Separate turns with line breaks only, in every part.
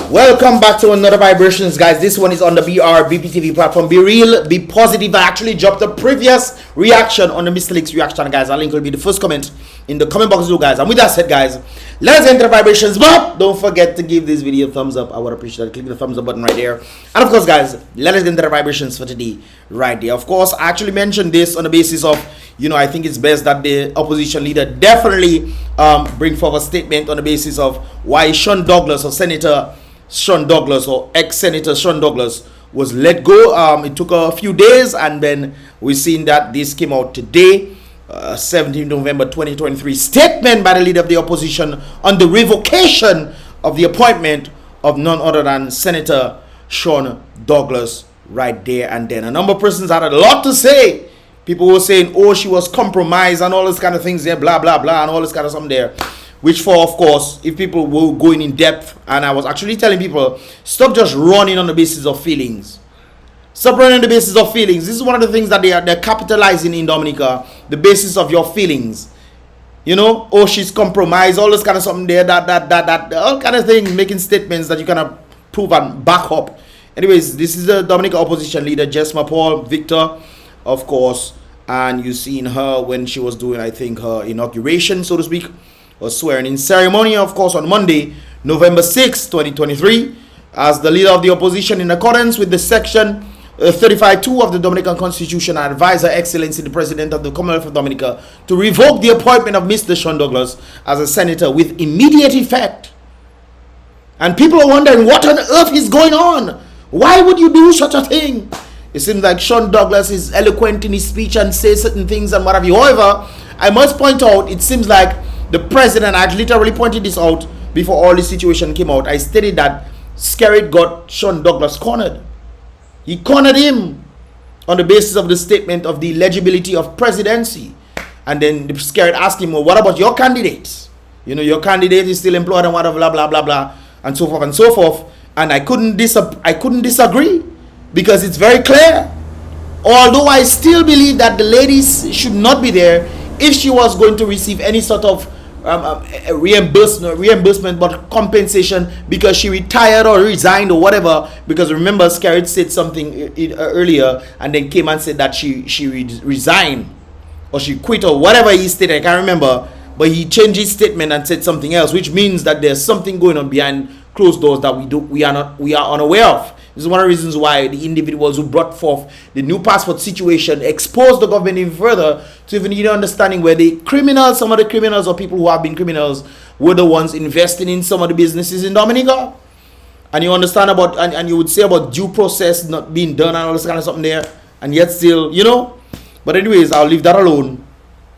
Welcome back to another Vibrations, guys. This one is on the Brbptv platform. Be real, be positive. I actually dropped a previous reaction on the Mr. Leaks reaction, guys. Our link will be the first comment in the comment box below, guys. And with that said, guys, let's enter Vibrations. But don't forget to give this video a thumbs up. I would appreciate it. Click the thumbs up button right there. And of course, guys, let us enter the Vibrations for today right there. Of course, I actually mentioned this on the basis of, I think it's best that the opposition leader definitely bring forward a statement on the basis of why Sean Douglas or Senator Sean Douglas or ex-Senator Sean Douglas was let go. It took a few days, and then we've seen that this came out today, 17th November 2023. Statement by the leader of the opposition on the revocation of the appointment of none other than Senator Sean Douglas right there and then. A number of persons had a lot to say. People were saying, oh, she was compromised and all this kind of things there, blah, blah, blah, and all this kind of something there. Which for, of course, if people were going in depth, and I was actually telling people, stop just running on the basis of feelings. Stop running on the basis of feelings. This is one of the things that they're capitalizing in Dominica, the basis of your feelings. Oh, she's compromised, all this kind of something there, that, all kind of things, making statements that you cannot prove and back up. Anyways, this is the Dominica opposition leader, Jesma Paul Victor, of course, and you've seen her when she was doing, I think, her inauguration, so to speak, or swearing in ceremony, of course, on Monday, November 6, 2023, as the leader of the opposition in accordance with the section 35.2 of the Dominican Constitution. I advise Her Excellency the President of the Commonwealth of Dominica to revoke the appointment of Mr. Sean Douglas as a senator with immediate effect. And people are wondering what on earth is going on. Why would you do such a thing? It seems like Sean Douglas is eloquent in his speech and says certain things and what have you. However, I must point out, it seems like the president, I literally pointed this out before all this situation came out. I stated that Skerrit got Sean Douglas cornered. He cornered him on the basis of the statement of the legibility of presidency. And then the Skerrit asked him, well, what about your candidates? Your candidate is still employed and whatever, blah, blah, blah, blah, and so forth and so forth. And I couldn't disagree because it's very clear. Although I still believe that the ladies should not be there if she was going to receive any sort of reimbursement, but compensation because she retired or resigned or whatever. Because remember, Skerrit said something earlier and then came and said that she resigned or she quit or whatever he stated. I can't remember, but he changed his statement and said something else, which means that there's something going on behind closed doors that we are unaware of. This is one of the reasons why the individuals who brought forth the new passport situation exposed the government even further to even need understanding where the criminals, some of the criminals or people who have been criminals, were the ones investing in some of the businesses in Dominica. And you understand about, and you would say about due process not being done and all this kind of something there, and yet still, But anyways, I'll leave that alone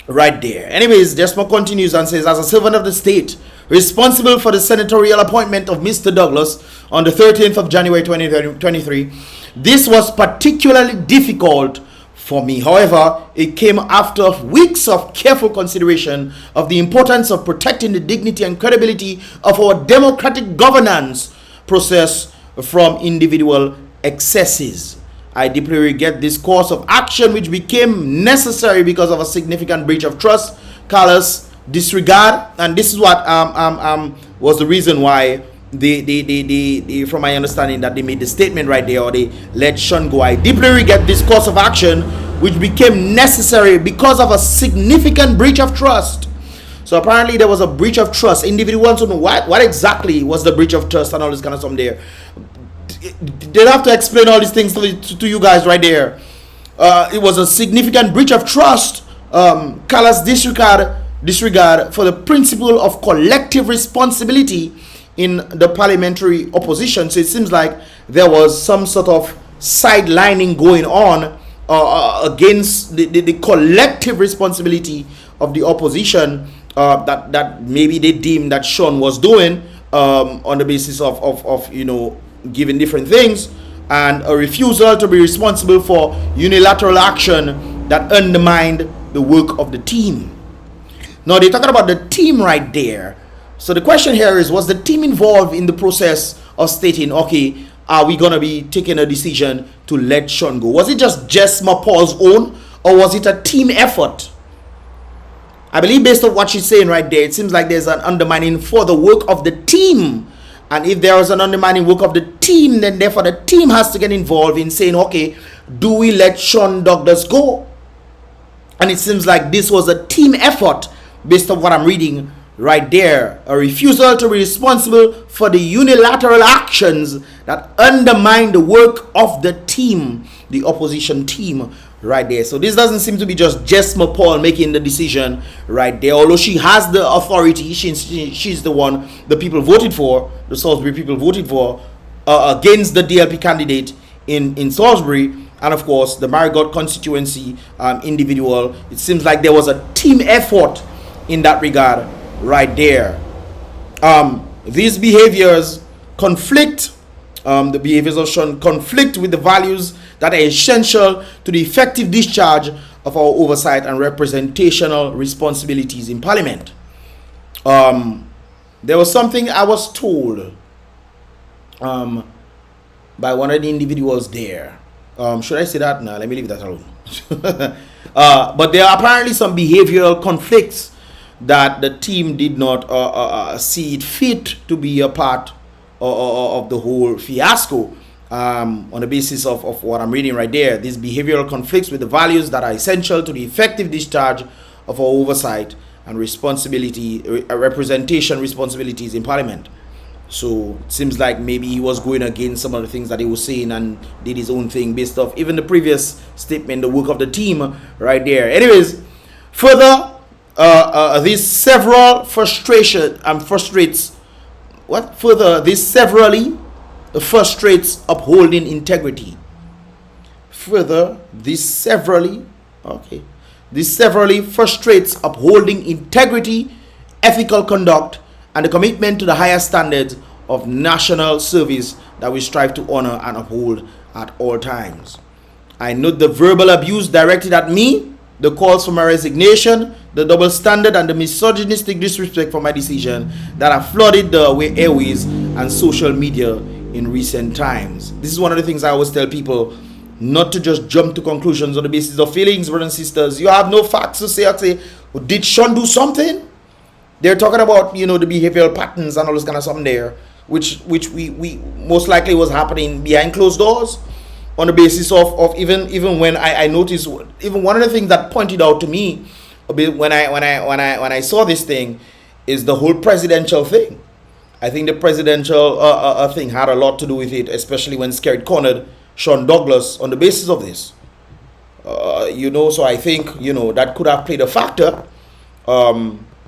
right there. Anyways, Jesma continues and says, as a servant of the state, responsible for the senatorial appointment of Mr. Douglas on the 13th of January 2023, this was particularly difficult for me. However, it came after weeks of careful consideration of the importance of protecting the dignity and credibility of our democratic governance process from individual excesses. I deeply regret this course of action, which became necessary because of a significant breach of trust, callous disregard, and this is what was the reason why they from my understanding that they made the statement right there, or they let Sean go. I deeply regret this course of action, which became necessary because of a significant breach of trust. So apparently there was a breach of trust. Individuals want to know what exactly was the breach of trust and all this kind of stuff there. They'll have to explain all these things to you guys right there. It was a significant breach of trust, callous disregard for the principle of collective responsibility in the parliamentary opposition. So it seems like there was some sort of sidelining going on against the collective responsibility of the opposition that maybe they deemed that Sean was doing on the basis of giving different things, and a refusal to be responsible for unilateral action that undermined the work of the team. Now they're talking about the team right there. So the question here is, was the team involved in the process of stating, okay, are we going to be taking a decision to let Sean go? Was it just Jesma Paul's own, or was it a team effort? I believe based on what she's saying right there, it seems like there's an undermining for the work of the team. And if there is an undermining work of the team, then therefore the team has to get involved in saying, okay, do we let Sean Douglas go? And it seems like this was a team effort based on what I'm reading right there. A refusal to be responsible for the unilateral actions that undermine the work of the team, the opposition team right there. So this doesn't seem to be just Jesma Paul making the decision right there. Although she has the authority, she's the one the people voted for, the Salisbury people voted for against the DLP candidate in Salisbury. And of course, the Marigot constituency individual. It seems like there was a team effort in that regard right there. These behaviors conflict, the behaviors of Sean conflict with the values that are essential to the effective discharge of our oversight and representational responsibilities in Parliament. There was something I was told by one of the individuals there. Should I say that? No, let me leave that alone. But there are apparently some behavioral conflicts that the team did not see it fit to be a part of the whole fiasco. On the basis of what I'm reading right there, these behavioral conflicts with the values that are essential to the effective discharge of our oversight and representation responsibilities in Parliament. So it seems like maybe he was going against some of the things that he was saying and did his own thing based off even the previous statement, the work of the team right there. Anyways, further, this several frustrates upholding integrity. This severally frustrates upholding integrity, ethical conduct, and the commitment to the higher standards of national service that we strive to honor and uphold at all times. I note the verbal abuse directed at me, the calls for my resignation, the double standard, and the misogynistic disrespect for my decision that have flooded the airways and social media in recent times. This is one of the things I always tell people, not to just jump to conclusions on the basis of feelings, brothers and sisters. You have no facts to say, did Sean do something? They're talking about, the behavioral patterns and all this kind of something there, which we most likely was happening behind closed doors. On the basis of even when I noticed, even one of the things that pointed out to me a bit when I saw this thing is the whole presidential thing. I think the presidential thing had a lot to do with it, especially when Skerrit cornered Sean Douglas on the basis of this. So I think that could have played a factor,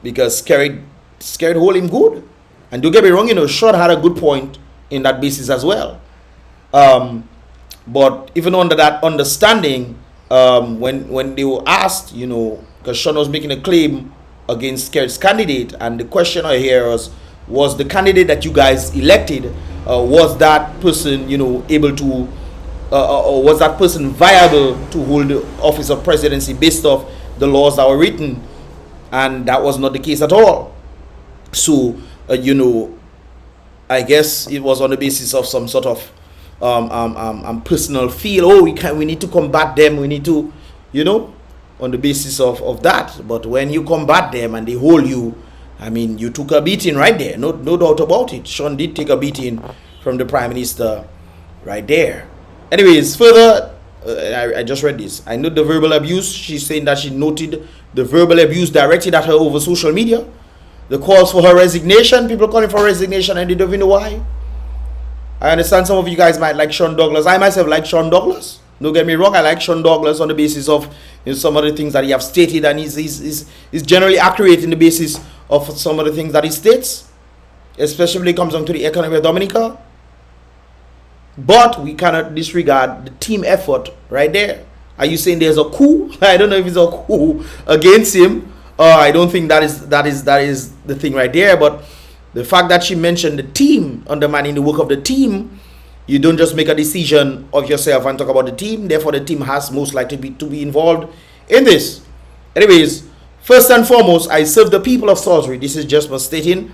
because Skerrit hold him good, and don't get me wrong, Sean had a good point in that basis as well. But even under that understanding, when they were asked, because Sean was making a claim against Skerrit's candidate, and the question here was the candidate that you guys elected, was that person, able to, or was that person viable to hold the office of presidency based off the laws that were written? And that was not the case at all. So, I guess it was on the basis of some sort of personal feel. We need to combat them. We need to, on the basis of that. But when you combat them and they hold you, you took a beating right there. No doubt about it. Sean did take a beating from the Prime Minister right there. Anyways, further, I just read this. I note the verbal abuse. She's saying that she noted the verbal abuse directed at her over social media. The calls for her resignation. People calling for resignation and they don't even know why. I understand some of you guys might like Sean Douglas. I myself like Sean Douglas. Don't get me wrong. I like Sean Douglas on the basis of some of the things that he have stated, and he's generally accurate in the basis of some of the things that he states, especially when it comes down to the economy of Dominica. But we cannot disregard the team effort right there. Are you saying there's a coup? I don't know if it's a coup against him. I don't think that is the thing right there. But the fact that she mentioned the team, undermining the work of the team, you don't just make a decision of yourself and talk about the team. Therefore, the team has most likely to be involved in this. Anyways, first and foremost, I serve the people of Salisbury. This is just stating.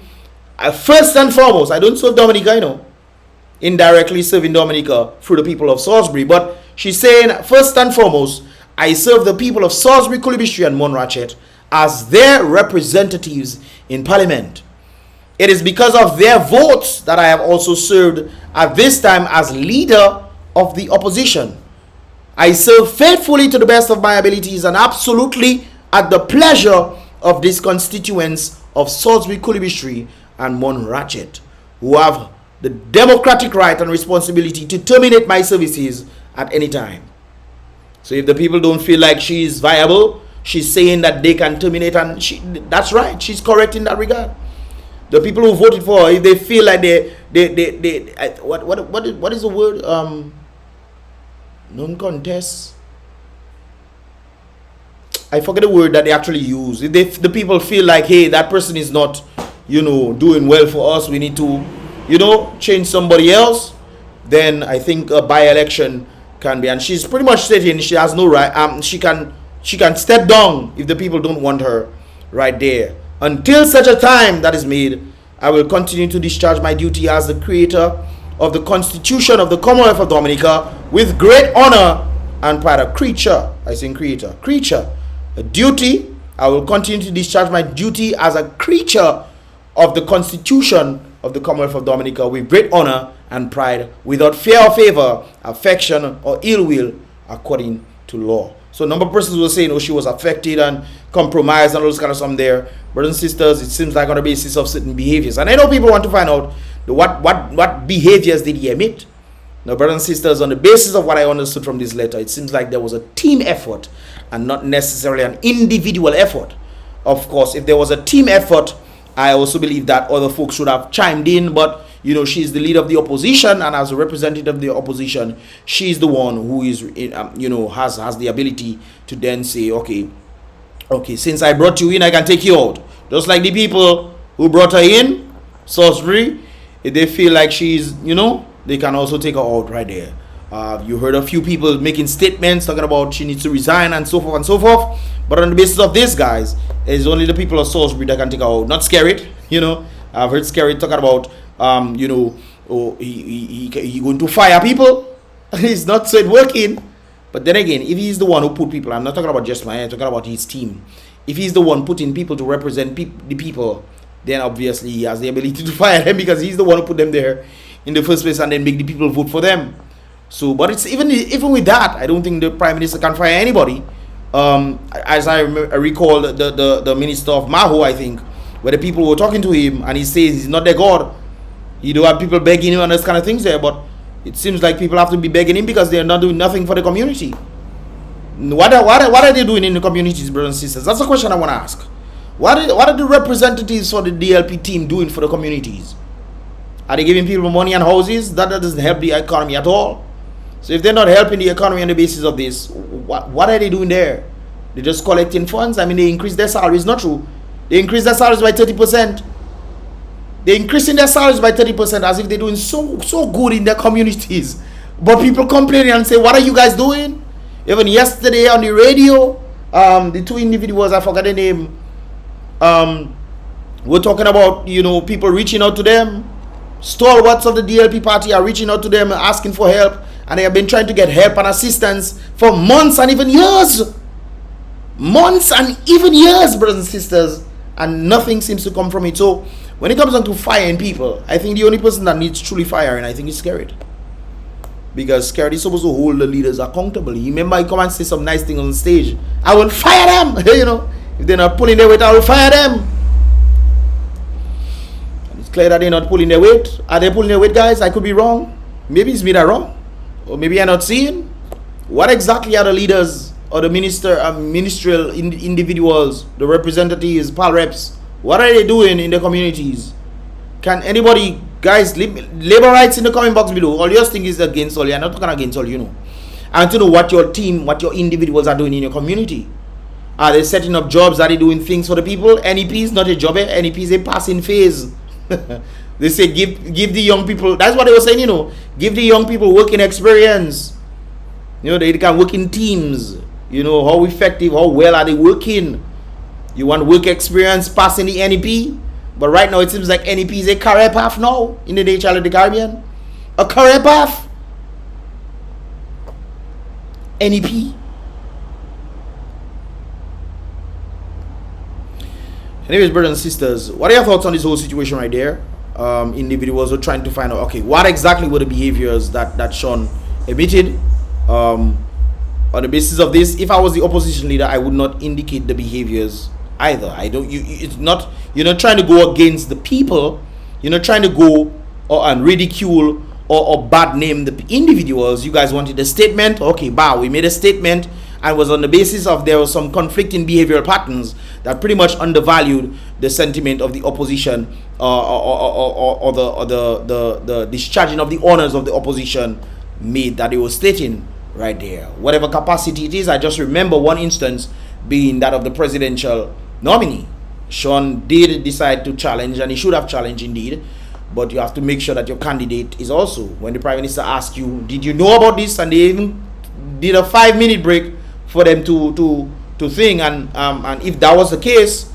First and foremost, I don't serve Dominica, indirectly serving Dominica through the people of Salisbury. But she's saying, first and foremost, I serve the people of Salisbury, Coolibri and Montrachet as their representatives in Parliament. It is because of their votes that I have also served at this time as leader of the opposition. I serve faithfully to the best of my abilities and absolutely at the pleasure of these constituents of Salisbury, Kulibistri and Mon Ratchet, who have the democratic right and responsibility to terminate my services at any time. So if the people don't feel like she is viable, she's saying that they can terminate, and that's right, she's correct in that regard. The people who voted for her, if they feel like what is the word? Non-contest. I forget the word that they actually use. If the people feel like, hey, that person is not, doing well for us, we need to, change somebody else, then I think a by-election can be. And she's pretty much stating she has no right. She can step down if the people don't want her right there. Until such a time that is made, I will continue to discharge my duty as the creator of the Constitution of the Commonwealth of Dominica with great honor and pride. A creature, I say creature, a duty. I will continue to discharge my duty as a creature of the Constitution of the Commonwealth of Dominica with great honor and pride, without fear or favor, affection or ill will, according to law. So a number of persons were saying, she was affected and compromised and all this kind of stuff there. Brothers and sisters, it seems like on the basis of certain behaviors. And I know people want to find out what behaviors did he emit. Now, brothers and sisters, on the basis of what I understood from this letter, it seems like there was a team effort and not necessarily an individual effort. Of course, if there was a team effort, I also believe that other folks should have chimed in, but she's the leader of the opposition, and as a representative of the opposition, she's the one who is, has the ability to then say, okay, since I brought you in, I can take you out. Just like the people who brought her in, Salisbury, if they feel like she's, they can also take her out right there. You heard a few people making statements talking about she needs to resign and so forth and so forth. But on the basis of this, guys, it's only the people of Salisbury that can take her out. Not Skerrit, I've heard Skerrit talking about, he going to fire people. It's not said working. But then again, if he's the one who put people, I'm not talking about just my, I'm talking about his team. If he's the one putting people to represent the people, then obviously he has the ability to fire them, because he's the one who put them there in the first place and then make the people vote for them. So, but it's even with that, I don't think the Prime Minister can fire anybody. As I recall, the Minister of Maho, I think, where the people were talking to him and he says he's not their God. You do have people begging him and those kind of things there, but it seems like people have to be begging him because they're not doing nothing for the community. What are they doing in the communities, brothers and sisters? That's the question I want to ask. What are the representatives for the DLP team doing for the communities? Are they giving people money and houses? That doesn't help the economy at all. So if they're not helping the economy on the basis of this, what are they doing there? They're just collecting funds. I mean, they increase their salaries. Not true. They increase their salaries by 30%. They're increasing their salaries by 30% as if they're doing so good in their communities. But people complaining and say, what are you guys doing? Even yesterday on the radio, the two individuals, I forgot their name, we're talking about, people reaching out to them. Stalwarts of the DLP party are reaching out to them and asking for help. And they have been trying to get help and assistance for months and even years. Months and even years, brothers and sisters. And nothing seems to come from it. So when it comes down to firing people, I think the only person that needs truly firing, I think, is Skerrit. Because Skerrit is supposed to hold the leaders accountable. You remember, he come and say some nice thing on stage. I will fire them. If they're not pulling their weight, I will fire them. And it's clear that they're not pulling their weight. Are they pulling their weight, guys? I could be wrong. Maybe it's me that wrong. Or maybe I'm not seeing. What exactly are the leaders or the ministerial individuals, the representatives, pal reps, what are they doing in the communities? Can anybody, guys, labor rights in the comment box below. All your thing is against all. You're not talking against all, And to know what your team, what your individuals are doing in your community. Are they setting up jobs? Are they doing things for the people? NEP is not a job. NEP is a passing phase. They say give the young people, that's what they were saying, give the young people working experience. They can work in teams. How effective, how well are they working? You want work experience passing the NEP? But right now it seems like NEP is a career path now in the nature of the Caribbean. A career path. NEP. Anyways, brothers and sisters, what are your thoughts on this whole situation right there? Individuals were trying to find out, okay, what exactly were the behaviors that Sean emitted? On the basis of this, if I was the opposition leader, I would not indicate the behaviors either. I don't. It's not. You're not trying to go against the people. You're not trying to go and ridicule or bad name the individuals. You guys wanted a statement. Okay, we made a statement, and it was on the basis of there was some conflicting behavioral patterns that pretty much undervalued the sentiment of the opposition or the discharging of the honors of the opposition made that it was stating right there. Whatever capacity it is, I just remember one instance being that of the presidential nominee. Sean did decide to challenge, and he should have challenged indeed, but you have to make sure that your candidate is also, when the prime minister asks you, did you know about this, and they even did a 5-minute break for them to think, and if that was the case,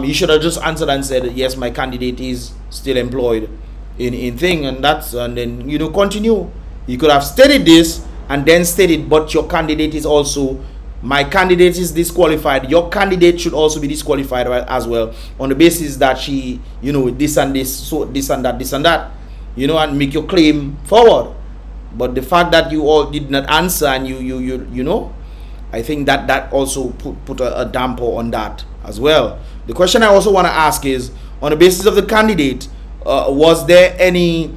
you should have just answered and said, yes, my candidate is still employed in thing, and then continue. You could have stated this and then stated, but your candidate is also, my candidate is disqualified, your candidate should also be disqualified as well, on the basis that she, this and this, so this and that, and make your claim forward. But the fact that you all did not answer, and I think that also put a damper on that as well. The question I also want to ask is, on the basis of the candidate, was there any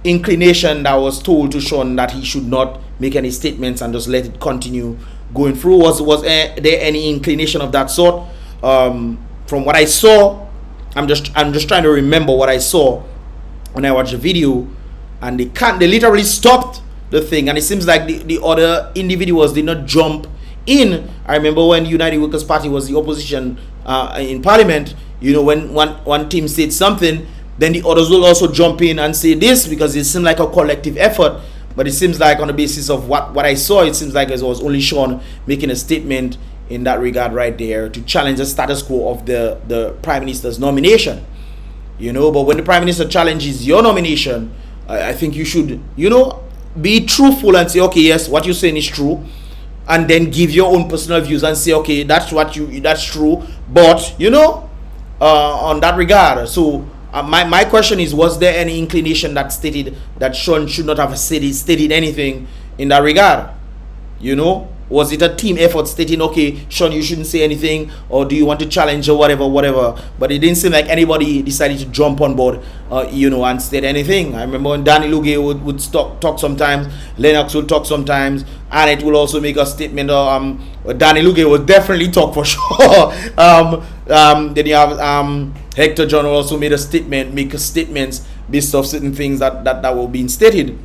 inclination that was told to Sean that he should not make any statements and just let it continue going through? Was there any inclination of that sort? From what I saw, I'm just trying to remember what I saw when I watched the video, and they literally stopped the thing, and it seems like the other individuals did not jump in. I remember when United Workers Party was the opposition in Parliament, when one team said something, then the others will also jump in and say this, because it seemed like a collective effort. But it seems like, on the basis of what I saw, it seems like it was only Sean making a statement in that regard right there to challenge the status quo of the Prime Minister's nomination. But when the Prime Minister challenges your nomination, I think you should, be truthful and say, okay, yes, what you're saying is true, and then give your own personal views and say, okay, that's true, but on that regard. So my question is, was there any inclination that stated that Sean should not have stated anything in that regard? Was it a team effort stating, okay, Sean, you shouldn't say anything, or do you want to challenge or whatever? But it didn't seem like anybody decided to jump on board, and state anything. I remember when Danny Luge would talk sometimes, Lennox would talk sometimes, and it will also make a statement. Danny Luge will definitely talk for sure. Then you have Hector John also make statements based off certain things that were being stated.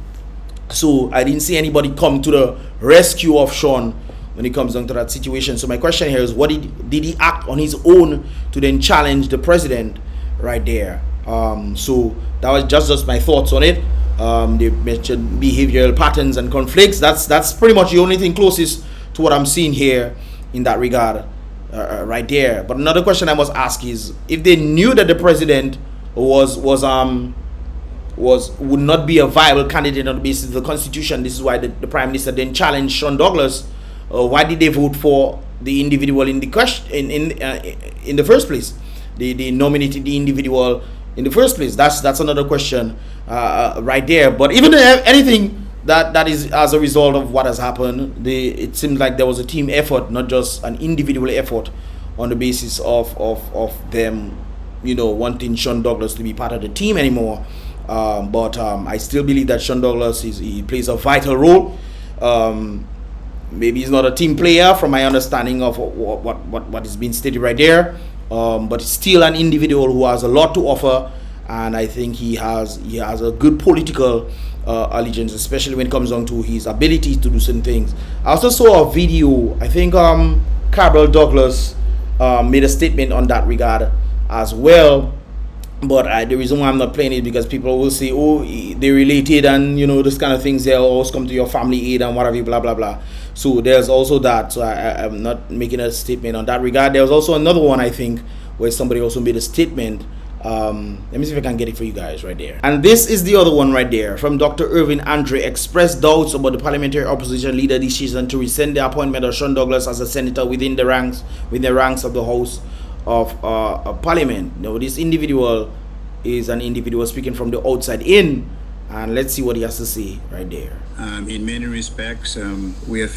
So I didn't see anybody come to the rescue of Sean when it comes down to that situation. So my question here is, what did he act on his own to then challenge the president right there? So that was just my thoughts on it. They mentioned behavioral patterns and conflicts. That's pretty much the only thing closest to what I'm seeing here in that regard right there. But another question I must ask is, if they knew that the president would not be a viable candidate on the basis of the Constitution, this is why the Prime Minister then challenged Sean Douglas, why did they vote for the individual in the question in the first place? They nominated the individual in the first place. That's another question right there. But even anything that is as a result of what has happened, it seems like there was a team effort, not just an individual effort, on the basis of them wanting Sean Douglas to be part of the team anymore. But I still believe that Sean Douglas he plays a vital role. Maybe he's not a team player from my understanding of what is being stated right there, but he's still an individual who has a lot to offer, and I think he has a good political allegiance, especially when it comes down to his ability to do certain things. I also saw a video. I think Carol Douglas made a statement on that regard as well. But the reason why I'm not playing it, because people will say, oh, they related, and this kind of things, they'll always come to your family aid and whatever, blah blah blah. So there's also that. So I'm not making a statement on that regard. There was also another one, I think, where somebody also made a statement. Let me see if I can get it for you guys right there. And this is the other one right there from Dr. Irving Andre. Expressed doubts about the parliamentary opposition leader decision to rescind the appointment of Sean Douglas as a senator within the ranks of the House of parliament. No, this individual is an individual speaking from the outside in, and let's see what he has to say right there.
In many respects, we are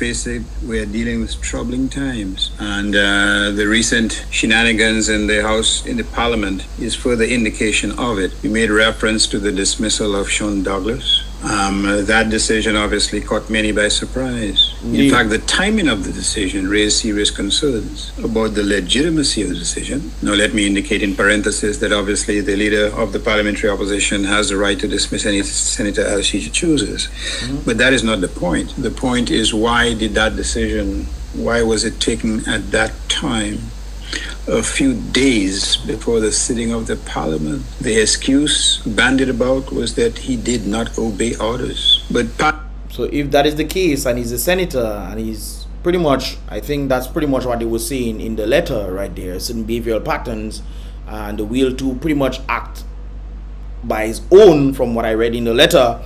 dealing with troubling times, and the recent shenanigans in the House, in the Parliament, is further indication of it. We made reference to the dismissal of Sean Douglas. That decision obviously caught many by surprise. In fact, the timing of the decision raised serious concerns about the legitimacy of the decision. Now, let me indicate in parentheses that obviously the leader of the parliamentary opposition has the right to dismiss any senator as she chooses. But that is not the point. The point is, why was it taken at that time? A few days before the sitting of the parliament. The excuse bandied about was that he did not obey orders.
So if that is the case, and he's a senator, and he's pretty much, I think that's pretty much what they were saying in the letter right there, certain behavioral patterns and the will to pretty much act by his own, from what I read in the letter,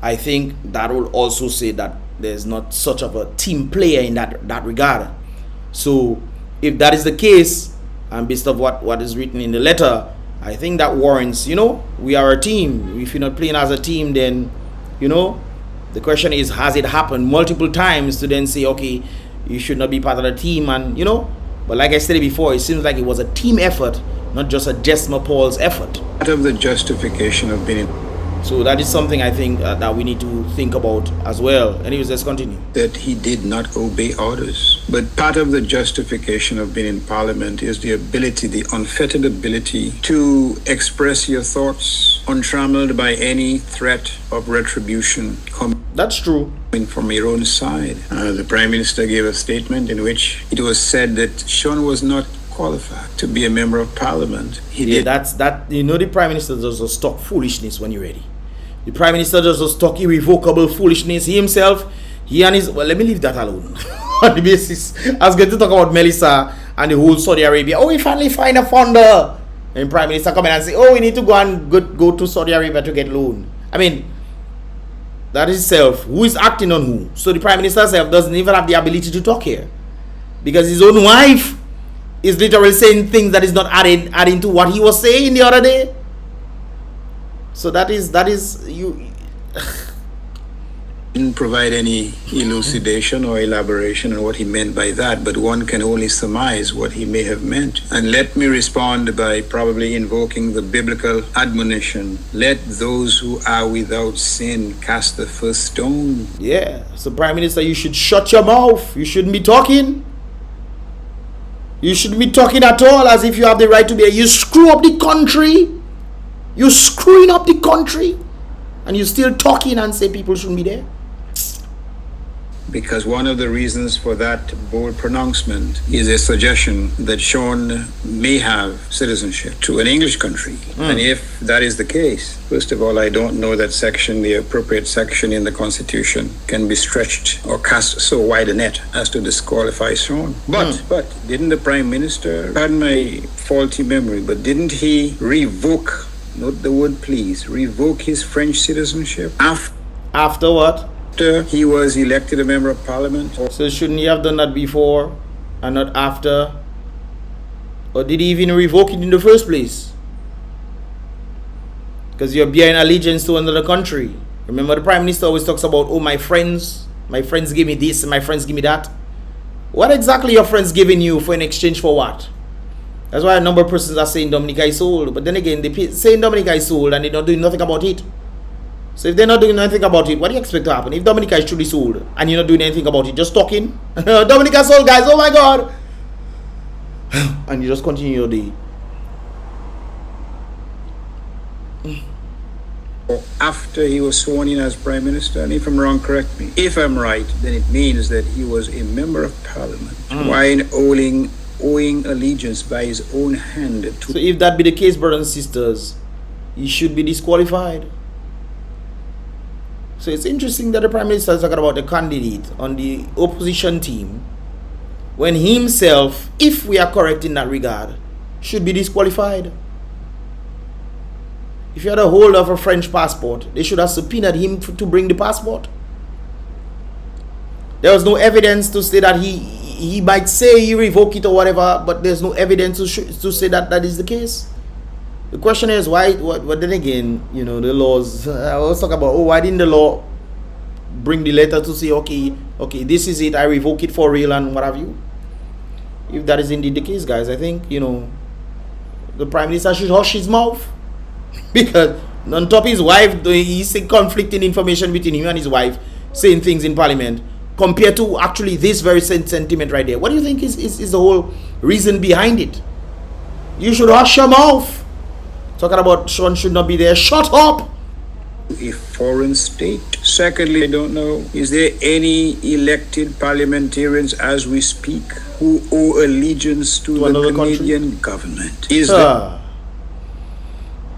I think that will also say that there's not such of a team player in that regard. So if that is the case, and based on what is written in the letter, I think that warrants, we are a team. If you're not playing as a team, then, the question is, has it happened multiple times to then say, okay, you should not be part of the team, and, but like I said before, it seems like it was a team effort, not just a Jesma Paul's effort.
Part of the justification of being
So that is something I think that we need to think about as well. Anyways, let's continue.
That he did not obey orders. But part of the justification of being in parliament is the unfettered ability to express your thoughts untrammeled by any threat of retribution.
That's true.
From your own side. The Prime Minister gave a statement in which it was said that Sean was not qualified to be a member of parliament.
The Prime Minister does just talk foolishness when you're ready. The Prime Minister does just talk irrevocable foolishness. He himself, let me leave that alone. On the basis, I was going to talk about Melissa and the whole Saudi Arabia. Oh, we finally find a funder. And Prime Minister come in and say, oh, we need to go to Saudi Arabia to get loan. I mean, that is itself. Who is acting on who? So the Prime Minister himself doesn't even have the ability to talk here. Because his own wife is literally saying things that is not adding to what he was saying the other day. So that is you.
Didn't provide any elucidation or elaboration on what he meant by that, but one can only surmise what he may have meant. And let me respond by probably invoking the biblical admonition: let those who are without sin cast the first stone.
Yeah, so Prime Minister, you should shut your mouth. You shouldn't be talking. You shouldn't be talking at all as if you have the right to be here. You screw up the country. You're screwing up the country. And you're still talking and say people shouldn't be there.
Because one of the reasons for that bold pronouncement is a suggestion that Sean may have citizenship to an English country. And if that is the case, first of all, I don't know that the appropriate section in the Constitution can be stretched or cast so wide a net as to disqualify Sean. But didn't the Prime Minister, pardon my faulty memory, but didn't he revoke, note the word please, revoke his French citizenship
after what?
After he was elected a member of parliament?
So shouldn't he have done that before and not after? Or did he even revoke it in the first place? Because you're bearing allegiance to another country. Remember, the Prime Minister always talks about, oh, my friends give me this and my friends give me that. What exactly your friends giving you for in exchange for what? That's why a number of persons are saying Dominica is sold. But then again, they saying Dominica is sold and they're not doing nothing about it. So if they're not doing anything about it, what do you expect to happen? If Dominica is truly sold and you're not doing anything about it, just talking, Dominica sold, guys, oh my God. And you just continue your day.
After he was sworn in as Prime Minister, and if I'm wrong, correct me. If I'm right, then it means that he was a member of parliament. While owing allegiance by his own hand to...
So if that be the case, brothers and sisters, he should be disqualified. So it's interesting that the Prime Minister is talking about a candidate on the opposition team when he himself, if we are correct in that regard, should be disqualified. If you had a hold of a French passport, they should have subpoenaed him to bring the passport. There was no evidence to say that he he might say he revoke it or whatever, but there's no evidence to say that that is the case. The question is why. What then again, you know, the laws. I was talking about, why didn't the law bring the letter to say, okay, this is it, I revoke it for real and what have you. If that is indeed the case, guys, I think, you know, the Prime Minister should hush his mouth. Because on top of his wife, he's conflicting information between him and his wife, saying things in Parliament, compared to actually this very sentiment right there. What do you think is the whole reason behind it? You should hush your mouth. Talking about Sean should not be there. Shut up!
A foreign state. Secondly, I don't know, is there any elected parliamentarians as we speak who owe allegiance to the Canadian government? Is there?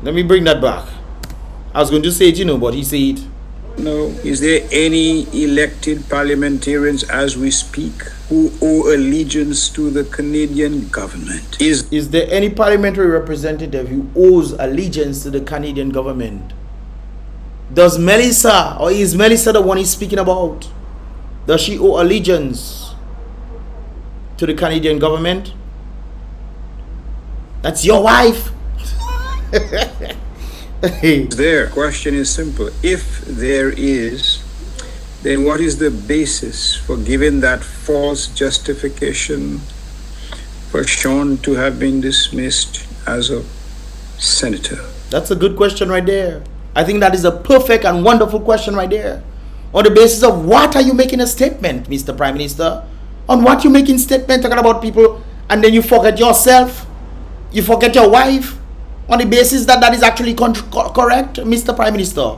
Let me bring that back. I was going to say it, you know, but he said it.
No. Is there any elected parliamentarians as we speak who owe allegiance to the Canadian government?
Is there any parliamentary representative who owes allegiance to the Canadian government? Does Melissa, or is Melissa the one he's speaking about? Does she owe allegiance to the Canadian government? That's your wife.
Their question is simple. If there is, then what is the basis for giving that false justification for Sean to have been dismissed as a senator?
That's a good question right there. I think that is a perfect and wonderful question right there. On the basis of what are you making a statement, Mr. Prime Minister? On what you making statement talking about people, and then you forget yourself, you forget your wife, on the basis that that is actually correct, Mr. Prime Minister?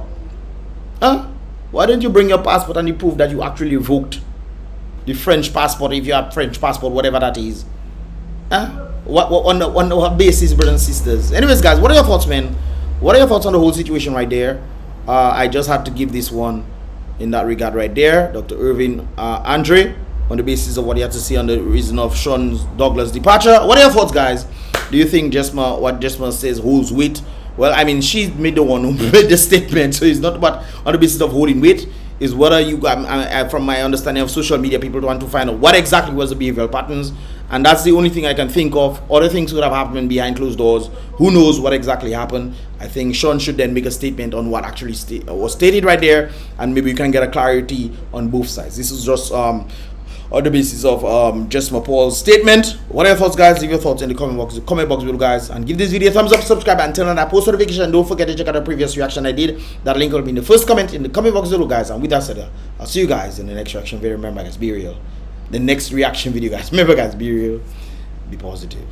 Huh? Why don't you bring your passport and you prove that you actually revoked the French passport, if you have French passport, whatever that is? Huh? What on basis, brothers and sisters? Anyways, guys, what are your thoughts, man? What are your thoughts on the whole situation right there? I just had to give this one in that regard right there. Dr. Irving Andre, on the basis of what he had to say on the reason of Sean Douglas' departure. What are your thoughts, guys? Do you think what Jesma says holds weight? Well, I mean, she made the one who made the statement, so it's not about on the basis of holding weight. Is whether you, from my understanding of social media, people want to find out what exactly was the behavioral patterns, and that's the only thing I can think of. Other things could have happened behind closed doors. Who knows what exactly happened? I think Sean should then make a statement on what actually was stated right there, and maybe you can get a clarity on both sides. This is just on the basis of Jesma Paul's statement. What are your thoughts, guys? Leave your thoughts in the comment box below, guys, and give this video a thumbs up, subscribe, and turn on that post notification. Don't forget to check out the previous reaction I did. That link will be in the first comment in the comment box below, guys. And with that said, I'll see you guys in the next reaction video. Remember, guys, be real. The next reaction video, guys. Remember, guys, be real, be positive.